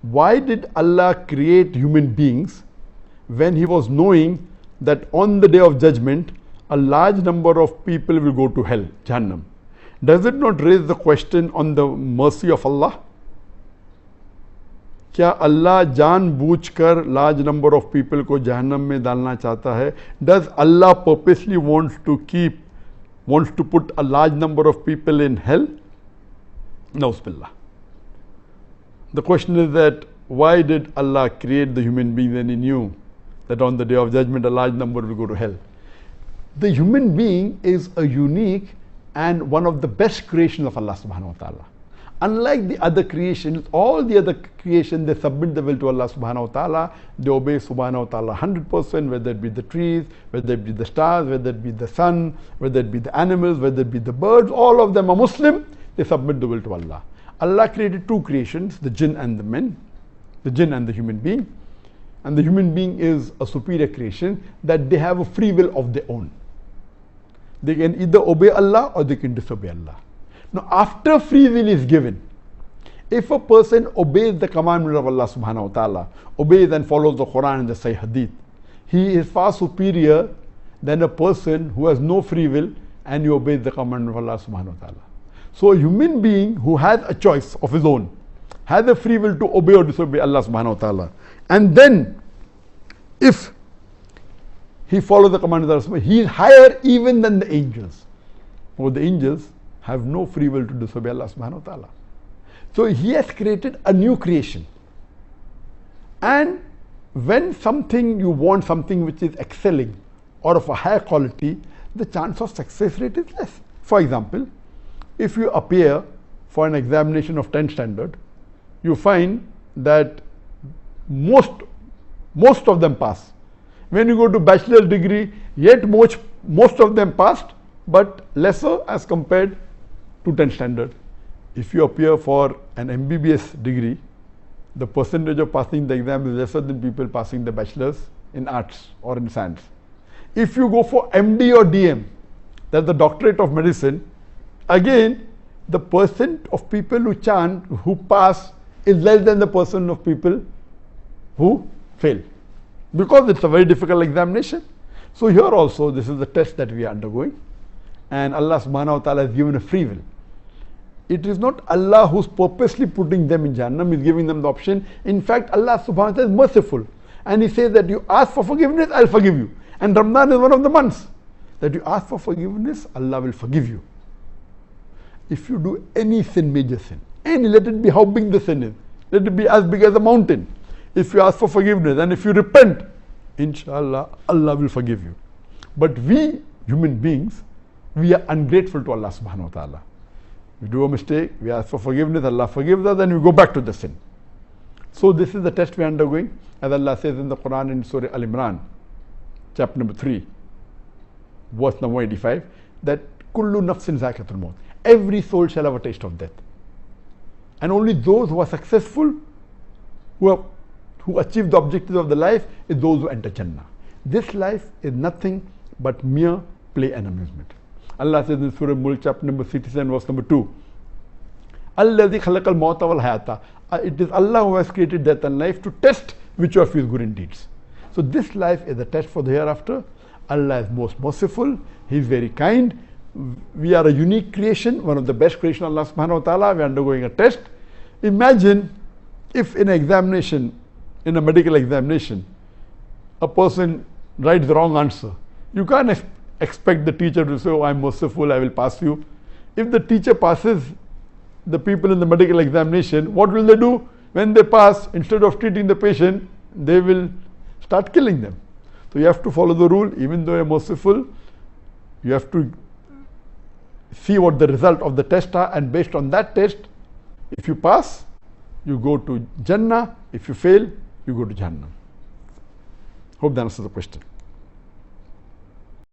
Why did Allah create human beings when He was knowing that on the day of judgment a large number of people will go to hell, Jahannam? Does it not raise the question on the mercy of Allah? क्या अल्लाह जानबूझकर large number of people को जहन्नम में डालना चाहता है? Does Allah purposely wants to put a large number of people in hell? Na'uzubillah. The question is that why did Allah create the human being when He knew that on the day of judgment a large number will go to hell? The human being is a unique and one of the best creations of Allah subhanahu wa ta'ala. Unlike the other creations, all the other creations, they submit the will to Allah subhanahu wa ta'ala, they obey subhanahu wa ta'ala 100%, whether it be the trees, whether it be the stars, whether it be the sun, whether it be the animals, whether it be the birds, all of them are Muslim, they submit the will to Allah. Allah created two creations, the jinn and the men, the jinn and the human being. And the human being is a superior creation that they have a free will of their own. They can either obey Allah or they can disobey Allah. Now, after free will is given, if a person obeys the commandment of Allah subhanahu wa ta'ala, obeys and follows the Quran and the Sahih Hadith, he is far superior than a person who has no free will and he obeys the commandment of Allah subhanahu wa ta'ala. So a human being who has a choice of his own, has a free will to obey or disobey Allah subhanahu wa ta'ala, and then if he follows the commandment of Allah, he is higher even than the angels. For the angels have no free will to disobey Allah subhanahu wa ta'ala. So He has created a new creation. And when you want something which is excelling or of a higher quality, the chance of success rate is less. For example, if you appear for an examination of 10th standard, you find that most of them pass. When you go to bachelor's degree, yet most of them passed, but lesser as compared to 10th standard. If you appear for an MBBS degree, the percentage of passing the exam is lesser than people passing the bachelor's in arts or in science. If you go for MD or DM, that's the doctorate of medicine, again the percent of people who pass is less than the percent of people who fail, because it's a very difficult examination. So here also this is the test that we are undergoing, and Allah subhanahu wa ta'ala has given a free will. It is not Allah who's purposely putting them in Jahannam, He's giving them the option. In fact, Allah subhanahu wa ta'ala is merciful, and He says that you ask for forgiveness, I'll forgive you. And Ramadan is one of the months that you ask for forgiveness, Allah will forgive you. If you do any sin, major sin, let it be how big the sin is, let it be as big as a mountain. If you ask for forgiveness and if you repent, inshallah, Allah will forgive you. But we, human beings, we are ungrateful to Allah subhanahu wa ta'ala. We do a mistake, we ask for forgiveness, Allah forgives us, and we go back to the sin. So this is the test we are undergoing, as Allah says in the Quran in Surah Al-Imran, chapter number 3, verse number 85, that kullu nafsin zakatul maut, every soul shall have a taste of death. And only those who are successful, who achieve the objectives of the life, is those who enter Jannah. This life is nothing but mere play and amusement. Allah says in Surah Mulk, chapter number 67, verse number 2, Alladhi khalaqal mawta wal hayata. It is Allah who has created death and life to test which of you is good in deeds. So this life is a test for the hereafter. Allah is most merciful, He is very kind. We are a unique creation, one of the best creation of Allah subhanahu wa ta'ala. We are undergoing a test. Imagine if in an examination, in a medical examination, a person writes the wrong answer. You can't expect the teacher to say, oh, I'm merciful, I will pass you. If the teacher passes the people in the medical examination, what will they do? When they pass, instead of treating the patient, they will start killing them. So you have to follow the rule. Even though you're merciful, you have to see what the result of the test are, and based on that test, if you pass, you go to Jannah. If you fail, you go to Jahannam. Hope that answers the question.